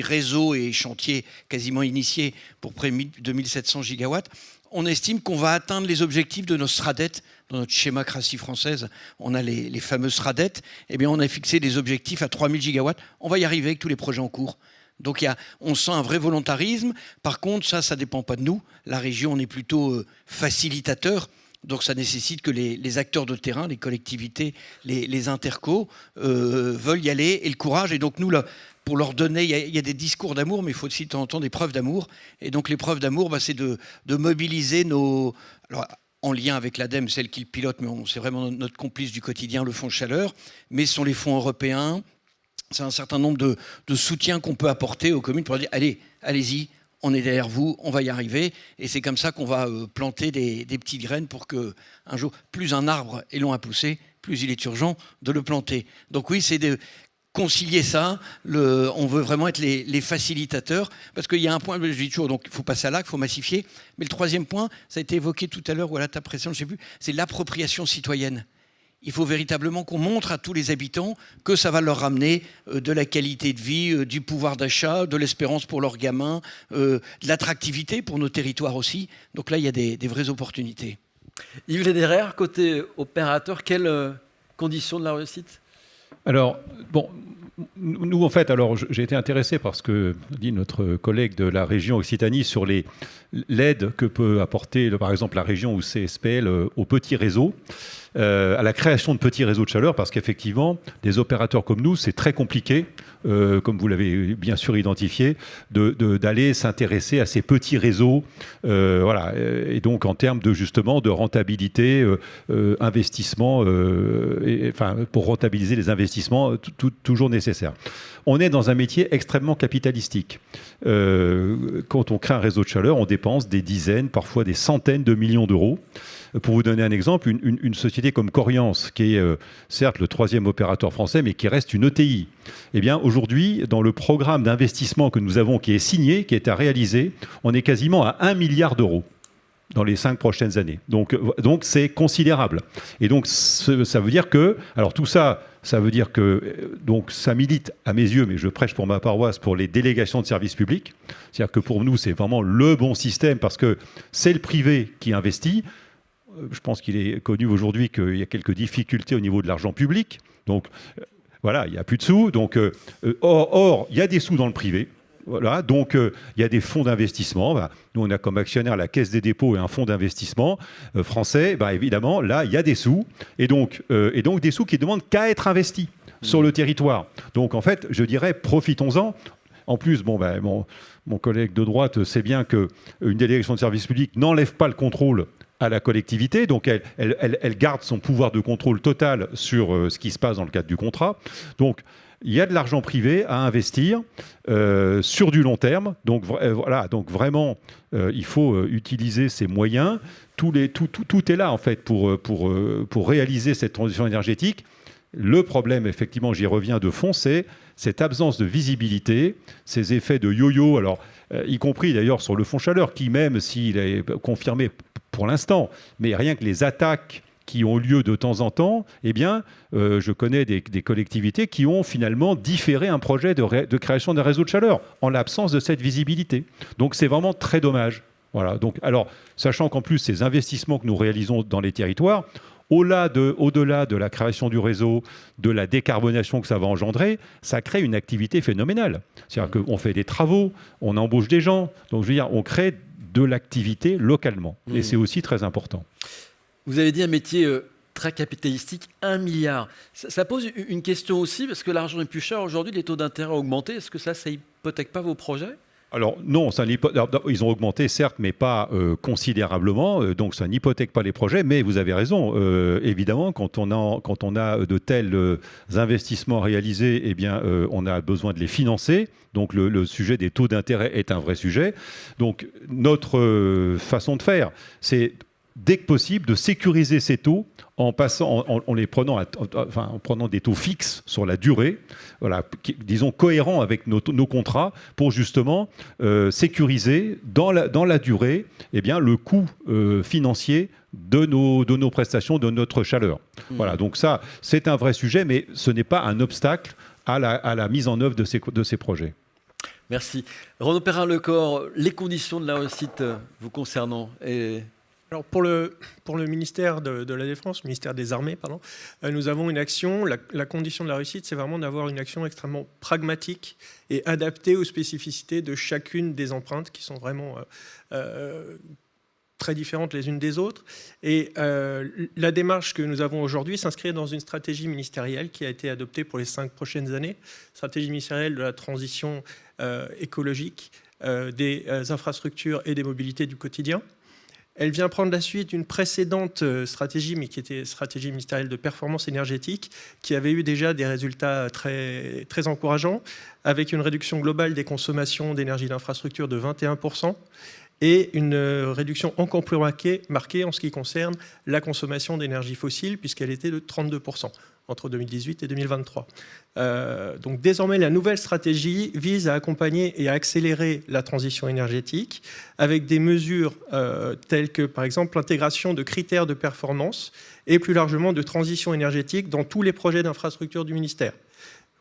réseaux et chantiers quasiment initiés pour près de 2700 gigawatts. On estime qu'on va atteindre les objectifs de nos SRADET. Dans notre schémacratie française, on a les fameux SRADET. Eh bien, on a fixé des objectifs à 3000 gigawatts. On va y arriver avec tous les projets en cours. Donc on sent un vrai volontarisme. Par contre, ça ne dépend pas de nous. La région, on est plutôt facilitateur. Donc ça nécessite que les acteurs de terrain, les collectivités, les intercos veulent y aller et le courage. Et donc nous, là, pour leur donner, il y a des discours d'amour, mais il faut aussi de temps en temps des preuves d'amour. Et donc les preuves d'amour, c'est de mobiliser nos... Alors, en lien avec l'ADEME, celle qui le pilote, mais c'est vraiment notre complice du quotidien, le fonds chaleur. Mais ce sont les fonds européens. C'est un certain nombre de soutiens qu'on peut apporter aux communes pour dire allez-y, on est derrière vous, on va y arriver. Et c'est comme ça qu'on va planter des petites graines pour que un jour, plus un arbre est long à pousser, plus il est urgent de le planter. Donc oui, c'est de concilier ça. On veut vraiment être les facilitateurs parce qu'il y a un point, je dis toujours, donc il faut passer à l'acte, il faut massifier. Mais le troisième point, ça a été évoqué tout à l'heure ou à la table précédente, je ne sais plus, c'est l'appropriation citoyenne. Il faut véritablement qu'on montre à tous les habitants que ça va leur ramener de la qualité de vie, du pouvoir d'achat, de l'espérance pour leurs gamins, de l'attractivité pour nos territoires aussi. Donc là, il y a des vraies opportunités. Yves Lederer, côté opérateur, quelles conditions de la réussite ? Alors, bon, nous, en fait, j'ai été intéressé par ce que dit notre collègue de la région Occitanie sur l'aide que peut apporter, par exemple, la région ou CSPL aux petits réseaux. À la création de petits réseaux de chaleur, parce qu'effectivement, des opérateurs comme nous, c'est très compliqué, comme vous l'avez bien sûr identifié, d'aller s'intéresser à ces petits réseaux. Voilà. Et donc, en termes justement de rentabilité, investissement, pour rentabiliser les investissements, toujours nécessaires. On est dans un métier extrêmement capitalistique. Quand on crée un réseau de chaleur, on dépense des dizaines, parfois des centaines de millions d'euros. Pour vous donner un exemple, une société comme Coriance, qui est certes le 3e opérateur français, mais qui reste une ETI, eh bien aujourd'hui, dans le programme d'investissement que nous avons, qui est signé, qui est à réaliser, on est quasiment à 1 milliard d'euros dans les 5 prochaines années. Donc c'est considérable. Et donc ça veut dire que, alors tout ça, ça veut dire que donc ça milite à mes yeux, mais je prêche pour ma paroisse, pour les délégations de services publics. C'est-à-dire que pour nous, c'est vraiment le bon système parce que c'est le privé qui investit. Je pense qu'il est connu aujourd'hui qu'il y a quelques difficultés au niveau de l'argent public. Donc, voilà, il n'y a plus de sous. Donc, or, il y a des sous dans le privé. Voilà, donc, il y a des fonds d'investissement. Nous, on a comme actionnaire la Caisse des dépôts et un fonds d'investissement français. Évidemment, là, il y a des sous. Et donc des sous qui ne demandent qu'à être investis sur le territoire. Donc, en fait, je dirais, profitons-en. En plus, mon collègue de droite sait bien qu'une délégation de service public n'enlève pas le contrôle à la collectivité, donc elle garde son pouvoir de contrôle total sur ce qui se passe dans le cadre du contrat. Donc il y a de l'argent privé à investir sur du long terme. Donc donc vraiment, il faut utiliser ces moyens. Tout est là en fait pour réaliser cette transition énergétique. Le problème, effectivement, j'y reviens de fond, c'est cette absence de visibilité, ces effets de yo-yo, alors, y compris d'ailleurs sur le fonds chaleur, qui même s'il est confirmé pour l'instant, mais rien que les attaques qui ont lieu de temps en temps, eh bien, je connais des collectivités qui ont finalement différé un projet de création d'un réseau de chaleur en l'absence de cette visibilité. Donc c'est vraiment très dommage. Voilà. Donc, alors, sachant qu'en plus, ces investissements que nous réalisons dans les territoires, au-delà de la création du réseau, de la décarbonation que ça va engendrer, ça crée une activité phénoménale. C'est-à-dire qu'on fait des travaux, on embauche des gens, donc je veux dire, on crée de l'activité localement. Et c'est aussi très important. Vous avez dit un métier très capitalistique, 1 milliard. Ça pose une question aussi, parce que l'argent est plus cher aujourd'hui, les taux d'intérêt ont augmenté. Est-ce que ça hypothèque pas vos projets ? Alors non, ils ont augmenté certes, mais pas considérablement, donc ça n'hypothèque pas les projets, mais vous avez raison, évidemment, quand on a de tels investissements réalisés, eh bien, on a besoin de les financer, donc le sujet des taux d'intérêt est un vrai sujet. Donc notre façon de faire, c'est dès que possible de sécuriser ces taux en prenant des taux fixes sur la durée, voilà, disons cohérents avec nos contrats, pour justement sécuriser dans la durée eh bien, le coût financier de nos prestations, de notre chaleur. Voilà, donc ça, c'est un vrai sujet, mais ce n'est pas un obstacle à la mise en œuvre de ces projets. Merci. Renaud Perrin-Lecor, les conditions de la réussite vous concernant Alors pour le ministère de la Défense, ministère des Armées, pardon, nous avons une action, la condition de la réussite, c'est vraiment d'avoir une action extrêmement pragmatique et adaptée aux spécificités de chacune des empreintes qui sont vraiment très différentes les unes des autres. Et la démarche que nous avons aujourd'hui s'inscrit dans une stratégie ministérielle qui a été adoptée pour les 5 prochaines années, stratégie ministérielle de la transition écologique, des infrastructures et des mobilités du quotidien. Elle vient prendre la suite d'une précédente stratégie, mais qui était stratégie ministérielle de performance énergétique, qui avait eu déjà des résultats très, très encourageants, avec une réduction globale des consommations d'énergie d'infrastructure de 21%, et une réduction encore plus marquée en ce qui concerne la consommation d'énergie fossile, puisqu'elle était de 32% entre 2018 et 2023. Donc désormais, la nouvelle stratégie vise à accompagner et à accélérer la transition énergétique avec des mesures telles que, par exemple, l'intégration de critères de performance et plus largement de transition énergétique dans tous les projets d'infrastructure du ministère.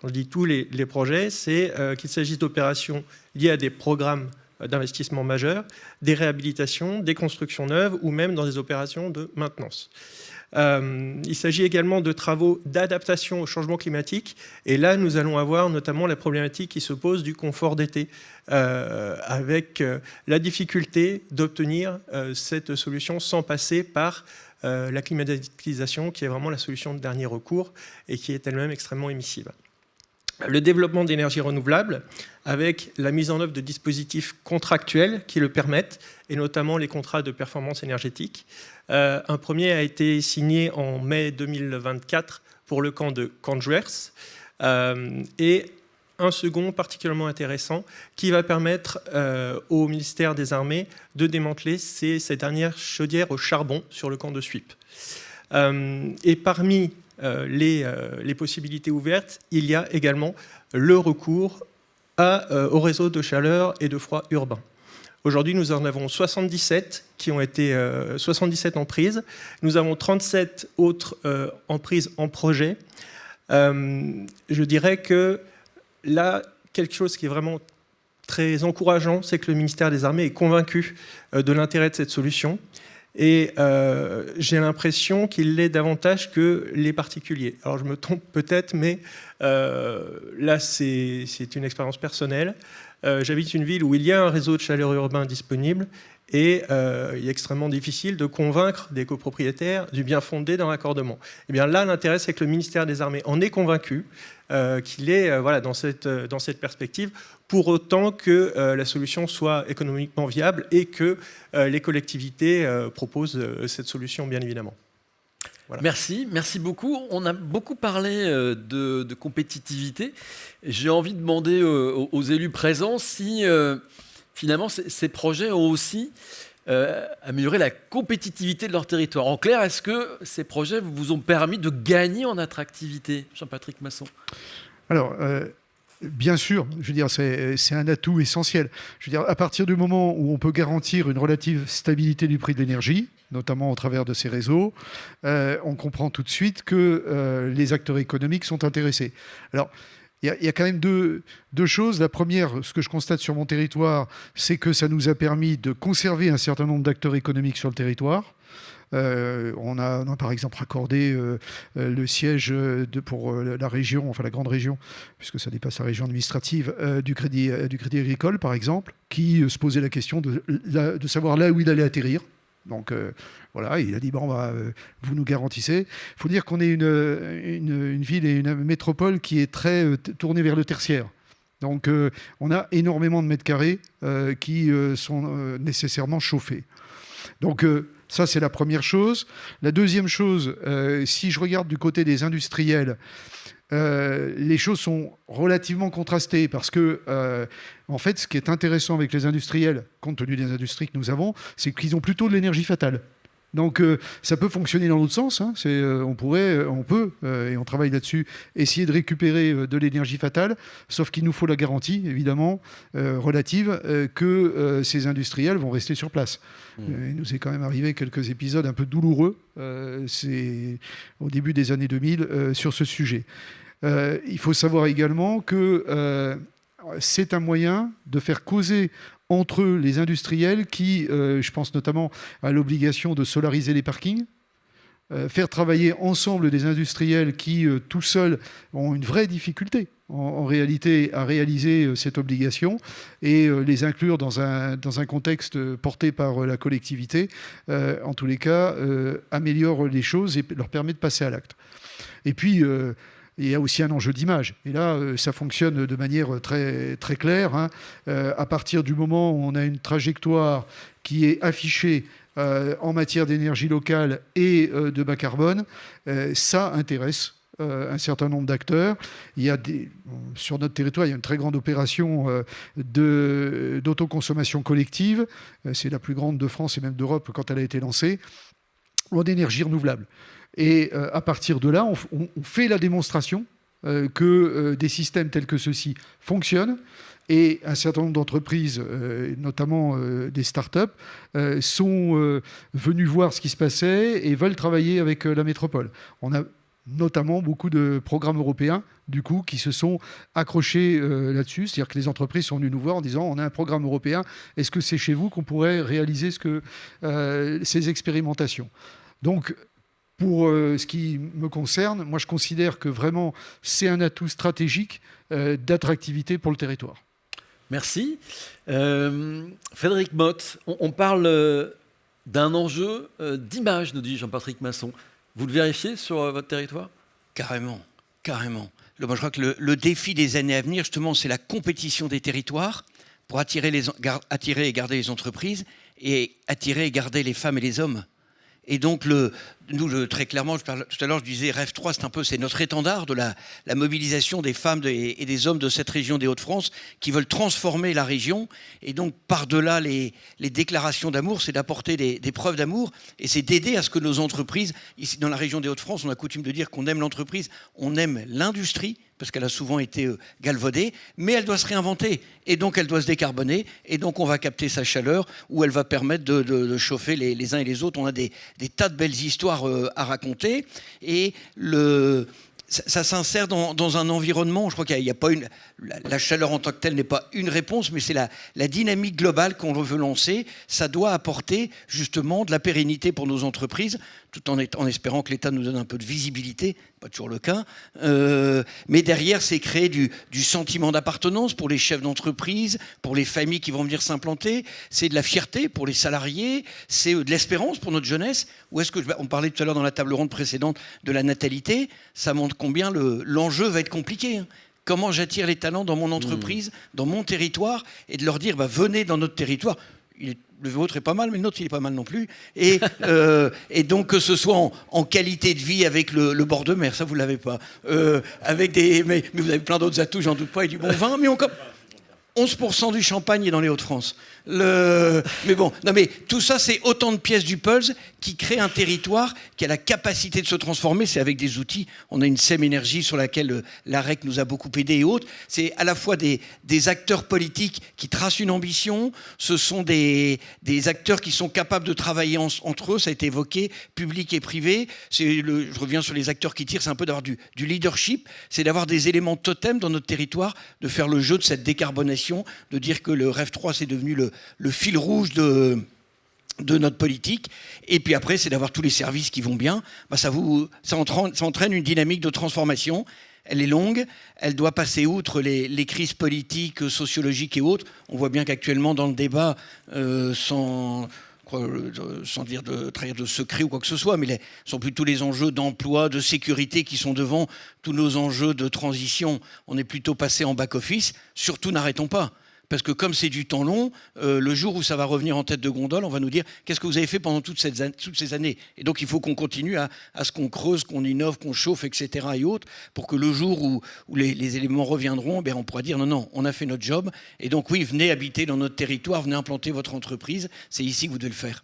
Quand je dis tous les projets, c'est qu'il s'agisse d'opérations liées à des programmes d'investissement majeurs, des réhabilitations, des constructions neuves ou même dans des opérations de maintenance. Il s'agit également de travaux d'adaptation au changement climatique. Et là, nous allons avoir notamment la problématique qui se pose du confort d'été, avec la difficulté d'obtenir cette solution sans passer par la climatisation, qui est vraiment la solution de dernier recours et qui est elle-même extrêmement émissive. Le développement d'énergies renouvelables, avec la mise en œuvre de dispositifs contractuels qui le permettent, et notamment les contrats de performance énergétique. Un premier a été signé en mai 2024 pour le camp de Canjuers, et un second particulièrement intéressant qui va permettre au ministère des Armées de démanteler ces dernières chaudières au charbon sur le camp de Suippes. Et parmi les possibilités ouvertes, il y a également le recours au réseau de chaleur et de froid urbain. Aujourd'hui, nous en avons 77 qui ont été 77 en prise. Nous avons 37 autres en prise en projet. Je dirais que là, quelque chose qui est vraiment très encourageant, c'est que le ministère des Armées est convaincu de l'intérêt de cette solution. Et j'ai l'impression qu'il l'est davantage que les particuliers. Alors je me trompe peut-être, mais là c'est une expérience personnelle. J'habite une ville où il y a un réseau de chaleur urbain disponible et il est extrêmement difficile de convaincre des copropriétaires du bien fondé d'un raccordement. Et bien là, l'intérêt, c'est que le ministère des Armées en est convaincu, qu'il est voilà, dans cette perspective, pour autant que la solution soit économiquement viable et que les collectivités proposent cette solution, bien évidemment. Voilà. Merci beaucoup. On a beaucoup parlé de compétitivité. J'ai envie de demander aux élus présents si finalement ces projets ont aussi amélioré la compétitivité de leur territoire. En clair, est-ce que ces projets vous ont permis de gagner en attractivité, Jean-Patrick Masson? Alors, bien sûr, je veux dire, c'est un atout essentiel. Je veux dire, à partir du moment où on peut garantir une relative stabilité du prix de l'énergie, notamment au travers de ces réseaux, on comprend tout de suite que les acteurs économiques sont intéressés. Alors, il y a quand même deux choses. La première, ce que je constate sur mon territoire, c'est que ça nous a permis de conserver un certain nombre d'acteurs économiques sur le territoire. On a par exemple accordé le siège pour la région, enfin la grande région, puisque ça dépasse la région administrative, du crédit agricole par exemple, qui se posait la question de savoir là où il allait atterrir. Donc voilà, il a dit vous nous garantissez. Il faut dire qu'on est une ville et une métropole qui est très tournée vers le tertiaire. Donc on a énormément de mètres carrés qui sont nécessairement chauffés. Donc ça, c'est la première chose. La deuxième chose, si je regarde du côté des industriels, les choses sont relativement contrastées parce que, en fait, ce qui est intéressant avec les industriels, compte tenu des industries que nous avons, c'est qu'ils ont plutôt de l'énergie fatale. Donc ça peut fonctionner dans l'autre sens. Hein. On peut, et on travaille là-dessus, essayer de récupérer de l'énergie fatale, sauf qu'il nous faut la garantie, évidemment, relative, que ces industriels vont rester sur place. Il nous est quand même arrivé quelques épisodes un peu douloureux, c'est au début des années 2000, sur ce sujet. Il faut savoir également que c'est un moyen de faire causer entre les industriels qui, je pense notamment à l'obligation de solariser les parkings, faire travailler ensemble des industriels qui, tout seuls, ont une vraie difficulté en réalité à réaliser cette obligation et les inclure dans un contexte porté par la collectivité, en tous les cas, améliore les choses et leur permet de passer à l'acte. Et puis, il y a aussi un enjeu d'image. Et là, ça fonctionne de manière très, très claire. Hein. À partir du moment où on a une trajectoire qui est affichée en matière d'énergie locale et de bas carbone, ça intéresse un certain nombre d'acteurs. Sur notre territoire, il y a une très grande opération d'autoconsommation collective. C'est la plus grande de France et même d'Europe quand elle a été lancée, en énergie renouvelable. Et à partir de là, on fait la démonstration que des systèmes tels que ceux-ci fonctionnent. Et un certain nombre d'entreprises, notamment des start-up, sont venues voir ce qui se passait et veulent travailler avec la métropole. On a notamment beaucoup de programmes européens, du coup, qui se sont accrochés là-dessus. C'est-à-dire que les entreprises sont venues nous voir en disant « on a un programme européen, est-ce que c'est chez vous qu'on pourrait réaliser ces expérimentations ?» Donc, pour ce qui me concerne, moi je considère que vraiment c'est un atout stratégique d'attractivité pour le territoire. Merci. Frédéric Motte, on parle d'un enjeu d'image, nous dit Jean-Patrick Masson. Vous le vérifiez sur votre territoire ? Carrément. Moi, je crois que le défi des années à venir, justement, c'est la compétition des territoires pour attirer et garder les entreprises et attirer et garder les femmes et les hommes. Et donc, très clairement, tout à l'heure, je disais, Rêve 3, c'est notre étendard de la mobilisation des femmes et des hommes de cette région des Hauts-de-France qui veulent transformer la région. Et donc, par-delà les déclarations d'amour, c'est d'apporter des preuves d'amour et c'est d'aider à ce que nos entreprises, ici dans la région des Hauts-de-France, on a coutume de dire qu'on aime l'entreprise, on aime l'industrie, parce qu'elle a souvent été galvaudée, mais elle doit se réinventer, et donc elle doit se décarboner, et donc on va capter sa chaleur, où elle va permettre de chauffer les uns et les autres. On a des tas de belles histoires à raconter, et ça s'insère dans un environnement, je crois qu'il n'y a pas la chaleur en tant que telle n'est pas une réponse, mais c'est la dynamique globale qu'on veut lancer. Ça doit apporter justement de la pérennité pour nos entreprises, tout en espérant que l'État nous donne un peu de visibilité, pas toujours le cas. Mais derrière, c'est créer du sentiment d'appartenance pour les chefs d'entreprise, pour les familles qui vont venir s'implanter. C'est de la fierté pour les salariés, c'est de l'espérance pour notre jeunesse. On parlait tout à l'heure dans la table ronde précédente de la natalité. Ça montre combien l'enjeu va être compliqué. Hein. Comment j'attire les talents dans mon entreprise, dans mon territoire, et de leur dire venez dans notre territoire. le vôtre est pas mal, mais le nôtre, il est pas mal non plus. Et donc, que ce soit en qualité de vie avec le bord de mer, ça, vous l'avez pas. Mais vous avez plein d'autres atouts, j'en doute pas, et du bon vin. Mais 11% du champagne est dans les Hauts-de-France. Mais bon, non mais tout ça, c'est autant de pièces du puzzle qui créent un territoire qui a la capacité de se transformer. C'est avec des outils. On a une SEM Énergie sur laquelle l'AREC nous a beaucoup aidé et autres. C'est à la fois des acteurs politiques qui tracent une ambition. Ce sont des acteurs qui sont capables de travailler entre eux. Ça a été évoqué, public et privé. Je reviens sur les acteurs qui tirent. C'est un peu d'avoir du leadership. C'est d'avoir des éléments totems dans notre territoire, de faire le jeu de cette décarbonation, de dire que le REF 3, c'est devenu le fil rouge de notre politique. Et puis après, c'est d'avoir tous les services qui vont bien. Ça entraîne une dynamique de transformation. Elle est longue, elle doit passer outre les crises politiques, sociologiques et autres. On voit bien qu'actuellement, dans le débat, sans dire de trahir de secret ou quoi que ce soit, mais ce sont plutôt les enjeux d'emploi, de sécurité qui sont devant tous nos enjeux de transition. On est plutôt passé en back-office. Surtout, n'arrêtons pas. Parce que comme c'est du temps long, le jour où ça va revenir en tête de gondole, on va nous dire qu'est-ce que vous avez fait pendant toutes ces années. Et donc il faut qu'on continue à ce qu'on creuse, qu'on innove, qu'on chauffe, etc. et autres, pour que le jour où les éléments reviendront, on pourra dire non, on a fait notre job. Et donc oui, venez habiter dans notre territoire, venez implanter votre entreprise, c'est ici que vous devez le faire.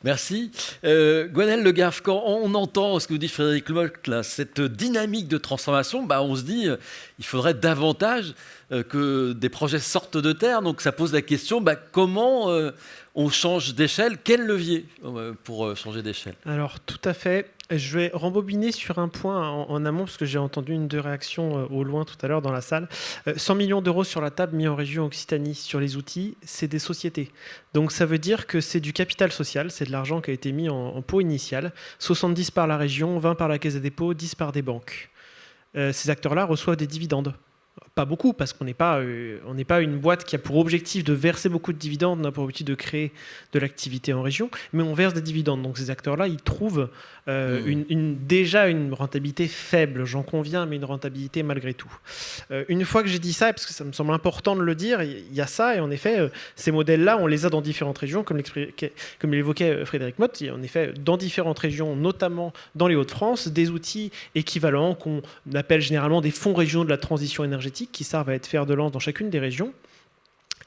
Merci. Gwenaëlle Le Gaffe, quand on entend ce que vous dit Frédéric Lmolt, là, cette dynamique de transformation, on se dit il faudrait davantage que des projets sortent de terre. Donc ça pose la question, comment on change d'échelle? Quel levier pour changer d'échelle? Alors tout à fait. Je vais rembobiner sur un point en amont, parce que j'ai entendu une de réactions au loin tout à l'heure dans la salle. 100 millions d'euros sur la table mis en région Occitanie sur les outils, c'est des sociétés. Donc ça veut dire que c'est du capital social, c'est de l'argent qui a été mis en pot initial. 70 par la région, 20 par la Caisse des dépôts, 10 par des banques. Ces acteurs-là reçoivent des dividendes. Pas beaucoup, parce qu'on n'est pas une boîte qui a pour objectif de verser beaucoup de dividendes, on a pour objectif de créer de l'activité en région, mais on verse des dividendes. Donc ces acteurs-là, ils trouvent déjà une rentabilité faible, j'en conviens, mais une rentabilité malgré tout. Une fois que j'ai dit ça, parce que ça me semble important de le dire, il y a ça, et en effet, ces modèles-là, on les a dans différentes régions, comme l'évoquait Frédéric Mott, en effet, dans différentes régions, notamment dans les Hauts-de-France, des outils équivalents qu'on appelle généralement des fonds régionaux de la transition énergétique, qui servent à être fer de lance dans chacune des régions.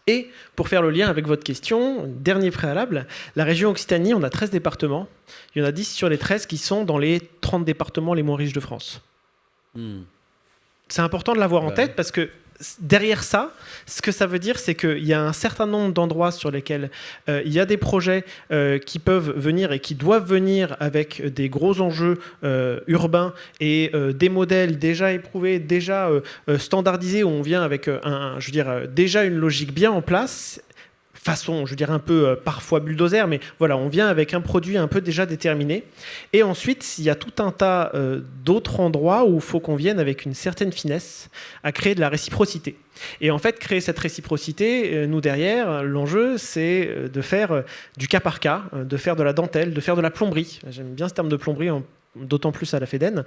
Et pour faire le lien avec votre question, dernier préalable, la région Occitanie, on a 13 départements. Il y en a 10 sur les 13 qui sont dans les 30 départements les moins riches de France. C'est important de l'avoir en tête parce que derrière ça, ce que ça veut dire, c'est qu'il y a un certain nombre d'endroits sur lesquels il y a des projets qui peuvent venir et qui doivent venir avec des gros enjeux urbains et des modèles déjà éprouvés, déjà standardisés, où on vient avec déjà une logique bien en place. Façon, un peu parfois bulldozer, mais voilà, on vient avec un produit un peu déjà déterminé. Et ensuite, il y a tout un tas d'autres endroits où il faut qu'on vienne avec une certaine finesse à créer de la réciprocité. Et en fait, créer cette réciprocité, nous derrière, l'enjeu, c'est de faire du cas par cas, de faire de la dentelle, de faire de la plomberie. J'aime bien ce terme de plomberie, d'autant plus à la FEDEN,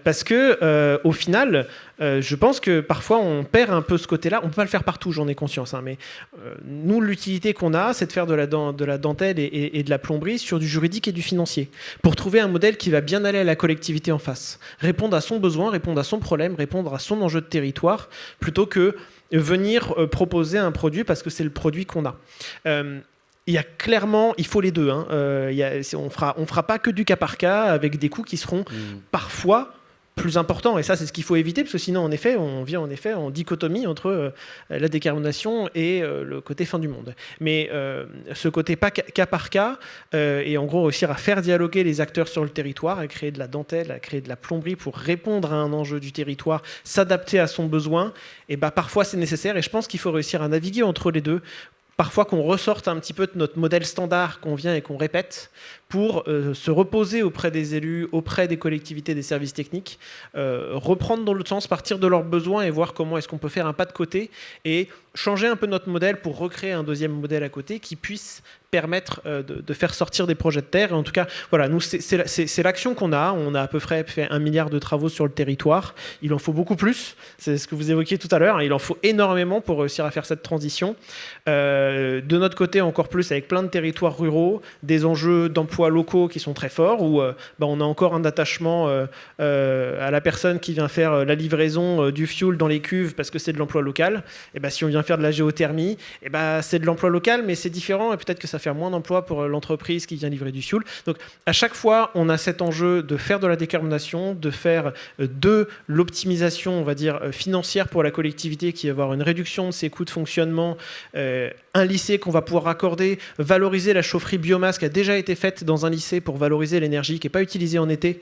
parce que au final, je pense que parfois on perd un peu ce côté-là. On ne peut pas le faire partout, j'en ai conscience, mais nous, l'utilité qu'on a, c'est de faire de la dentelle et de la plomberie sur du juridique et du financier, pour trouver un modèle qui va bien aller à la collectivité en face, répondre à son besoin, répondre à son problème, répondre à son enjeu de territoire, plutôt que venir proposer un produit parce que c'est le produit qu'on a. Il y a clairement, il faut les deux. On fera pas que du cas par cas avec des coûts qui seront parfois plus importants. Et ça, c'est ce qu'il faut éviter, parce que sinon, en effet, on vient en dichotomie entre la décarbonation et le côté fin du monde. Mais ce côté pas cas par cas, et en gros réussir à faire dialoguer les acteurs sur le territoire, à créer de la dentelle, à créer de la plomberie pour répondre à un enjeu du territoire, s'adapter à son besoin, et parfois c'est nécessaire. Et je pense qu'il faut réussir à naviguer entre les deux. Parfois qu'on ressorte un petit peu de notre modèle standard qu'on vient et qu'on répète pour se reposer auprès des élus, auprès des collectivités, des services techniques, reprendre dans l'autre sens, partir de leurs besoins et voir comment est-ce qu'on peut faire un pas de côté et changer un peu notre modèle pour recréer un deuxième modèle à côté qui puisse permettre de faire sortir des projets de terre. Et en tout cas, voilà, nous, c'est l'action qu'on a. On a à peu près fait 1 milliard de travaux sur le territoire. Il en faut beaucoup plus. C'est ce que vous évoquiez tout à l'heure. Il en faut énormément pour réussir à faire cette transition. De notre côté, encore plus, avec plein de territoires ruraux, des enjeux d'emplois locaux qui sont très forts, où on a encore un attachement à la personne qui vient faire la livraison du fioul dans les cuves parce que c'est de l'emploi local. Et si on vient faire de la géothermie, c'est de l'emploi local, mais c'est différent et peut-être que ça fait moins d'emplois pour l'entreprise qui vient livrer du fioul. Donc à chaque fois, on a cet enjeu de faire de la décarbonation, de faire de l'optimisation, on va dire, financière pour la collectivité qui va avoir une réduction de ses coûts de fonctionnement, un lycée qu'on va pouvoir raccorder, valoriser la chaufferie biomasse qui a déjà été faite dans un lycée pour valoriser l'énergie qui n'est pas utilisée en été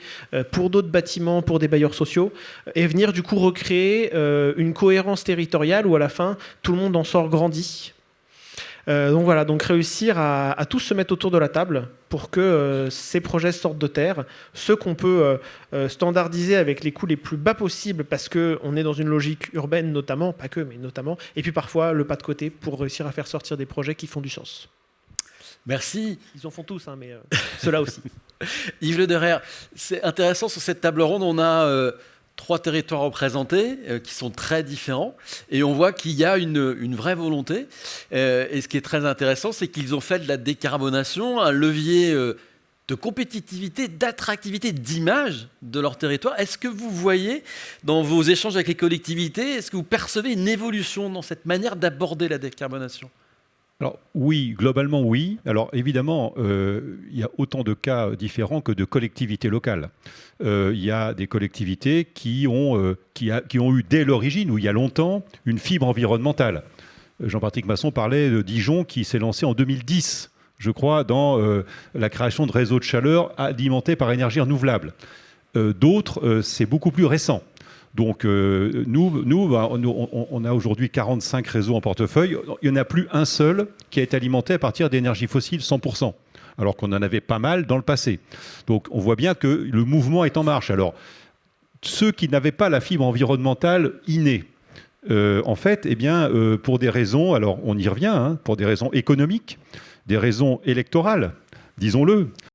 pour d'autres bâtiments, pour des bailleurs sociaux, et venir du coup recréer une cohérence territoriale où à la fin, tout le monde en sort grandi. Donc voilà, donc réussir à tous se mettre autour de la table pour que ces projets sortent de terre, ceux qu'on peut standardiser avec les coûts les plus bas possibles parce qu'on est dans une logique urbaine notamment, pas que, mais notamment, et puis parfois le pas de côté pour réussir à faire sortir des projets qui font du sens. Merci. Ils en font tous, mais ceux-là aussi. Yves Le Derrer, c'est intéressant, sur cette table ronde, on a 3 territoires représentés qui sont très différents et on voit qu'il y a une vraie volonté. Et ce qui est très intéressant, c'est qu'ils ont fait de la décarbonation un levier de compétitivité, d'attractivité, d'image de leur territoire. Est-ce que vous voyez dans vos échanges avec les collectivités, est-ce que vous percevez une évolution dans cette manière d'aborder la décarbonation ? Alors oui, globalement oui. Alors évidemment, il y a autant de cas différents que de collectivités locales. Il y a des collectivités qui ont eu dès l'origine, ou il y a longtemps, une fibre environnementale. Jean-Patrick Masson parlait de Dijon qui s'est lancé en 2010, je crois, dans la création de réseaux de chaleur alimentés par énergie renouvelable. D'autres, c'est beaucoup plus récent. Donc on a aujourd'hui 45 réseaux en portefeuille. Il n'y en a plus un seul qui est alimenté à partir d'énergie fossile 100%, alors qu'on en avait pas mal dans le passé. Donc on voit bien que le mouvement est en marche. Alors, ceux qui n'avaient pas la fibre environnementale innée, en fait, pour des raisons, alors on y revient, pour des raisons économiques, des raisons électorales, disons-le,